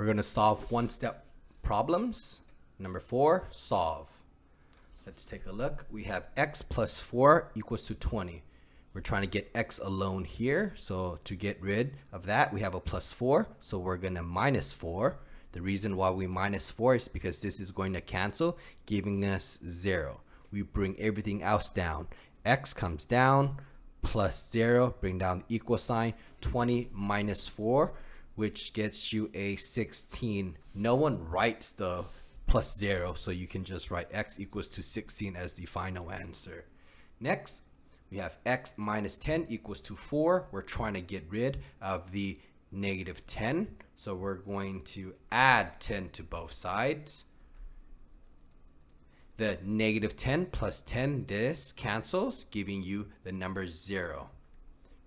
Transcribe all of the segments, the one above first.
We're going to solve one-step problems. Number 4, solve. Let's take a look. We have x plus 4 equals to 20. We're trying to get x alone here. So to get rid of that, we have a plus 4. So we're going to minus 4. The reason why we minus 4 is because this is going to cancel, giving us 0. We bring everything else down. X comes down, plus 0, bring down the equal sign, 20 minus 4, which gets you a 16. No one writes the plus 0, so you can just write x equals to 16 as the final answer. Next, we have x minus 10 equals to 4. We're trying to get rid of the negative 10, so we're going to add 10 to both sides. The negative 10 plus 10, this cancels, giving you the number 0.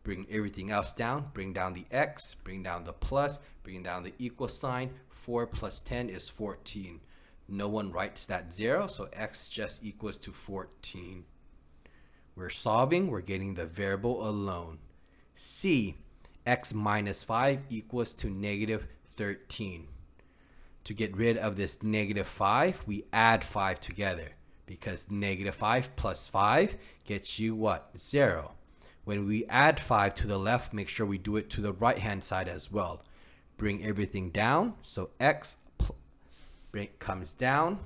Bring everything else down, bring down the x, bring down the plus, bring down the equal sign. 4 plus 10 is 14. No one writes that 0, so x just equals to 14. We're solving, we're getting the variable alone. C, x minus 5 equals to negative 13. To get rid of this negative 5, we add 5 together, because negative 5 plus 5 gets you what? 0. When we add 5 to the left, make sure we do it to the right hand side as well. Bring everything down, so x comes down,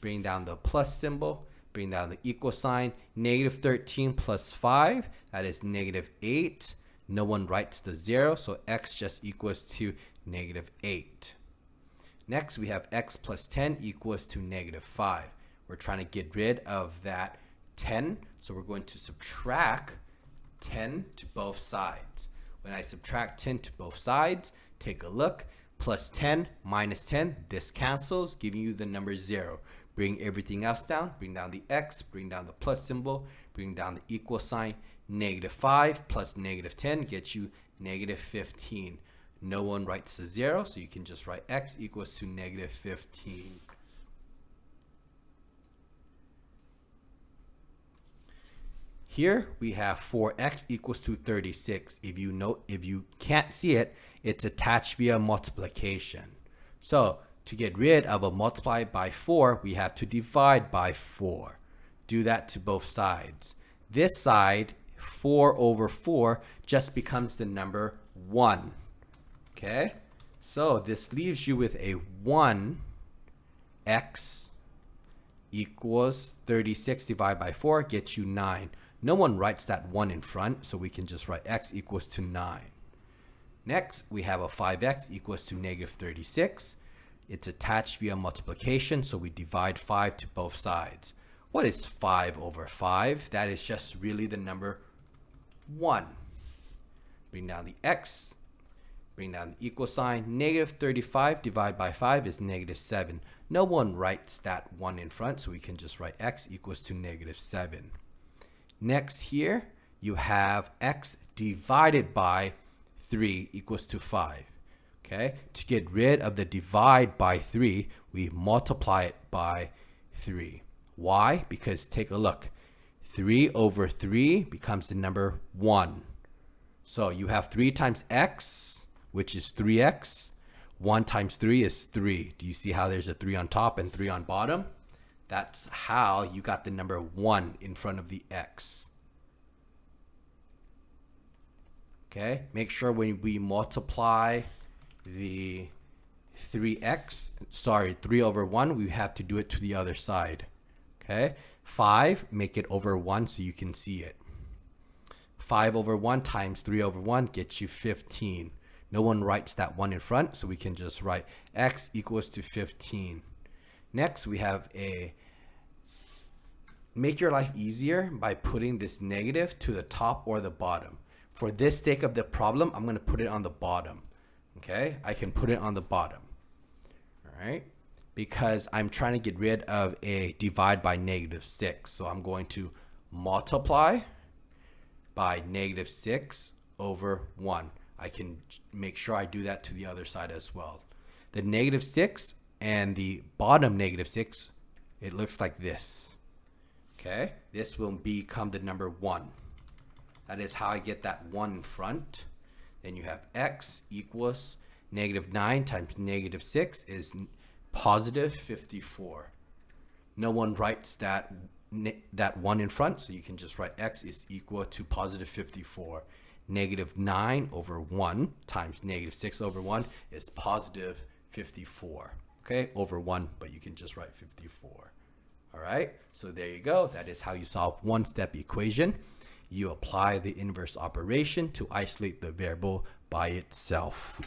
bring down the plus symbol, bring down the equal sign. Negative 13 plus 5, that is negative 8. No one writes the 0, so x just equals to negative 8. Next, we have x plus 10 equals to negative 5. We're trying to get rid of that 10, so we're going to subtract 10 to both sides. When I subtract 10 to both sides, take a look. Plus 10 minus 10, this cancels, giving you the number 0. Bring everything else down, bring down the x, bring down the plus symbol, bring down the equal sign. Negative 5 plus negative 10 gets you negative 15. No one writes the 0, so you can just write x equals to negative 15. Here we have 4x equals to 36. If you can't see it, it's attached via multiplication. So to get rid of a multiply by 4, we have to divide by 4. Do that to both sides. This side, 4 over 4, just becomes the number 1. Okay, so this leaves you with a 1x equals 36 divided by 4 gets you 9. No one writes that 1 in front, so we can just write x equals to 9. Next, we have a 5x equals to negative 36. It's attached via multiplication, so we divide 5 to both sides. What is 5 over 5? That is just really the number 1. Bring down the x, bring down the equal sign. Negative 35 divided by 5 is negative 7. No one writes that 1 in front, so we can just write x equals to negative 7. Next here, you have x divided by 3 equals to 5. Okay, to get rid of the divide by 3, we multiply it by 3. Why? Because take a look. 3 over 3 becomes the number 1. So you have 3 times x, which is 3x. 1 times 3 is 3. Do you see how there's a 3 on top and 3 on bottom? That's how you got the number 1 in front of the x. Okay, make sure when we multiply the 3 over 1, we have to do it to the other side. Okay, 5, make it over 1 so you can see it. 5 over 1 times 3 over 1 gets you 15. No one writes that 1 in front, so we can just write x equals to 15. Next, we have make your life easier by putting this negative to the top or the bottom. For this sake of the problem, I'm going to put it on the bottom. Okay, I can put it on the bottom. All right, because I'm trying to get rid of a divide by negative 6. So I'm going to multiply by negative 6 over 1. I can make sure I do that to the other side as well. The negative 6 and the bottom negative 6, it looks like this. Okay, this will become the number 1. That is how I get that 1 in front. Then you have x equals Negative 9 times negative 6 is positive 54. No one writes that 1 in front, so you can just write x is equal to positive 54. Negative 9 over 1 times negative 6 over 1 is positive 54. Okay, over 1, but you can just write 54. All right, so there you go. That is how you solve one-step equation. You apply the inverse operation to isolate the variable by itself.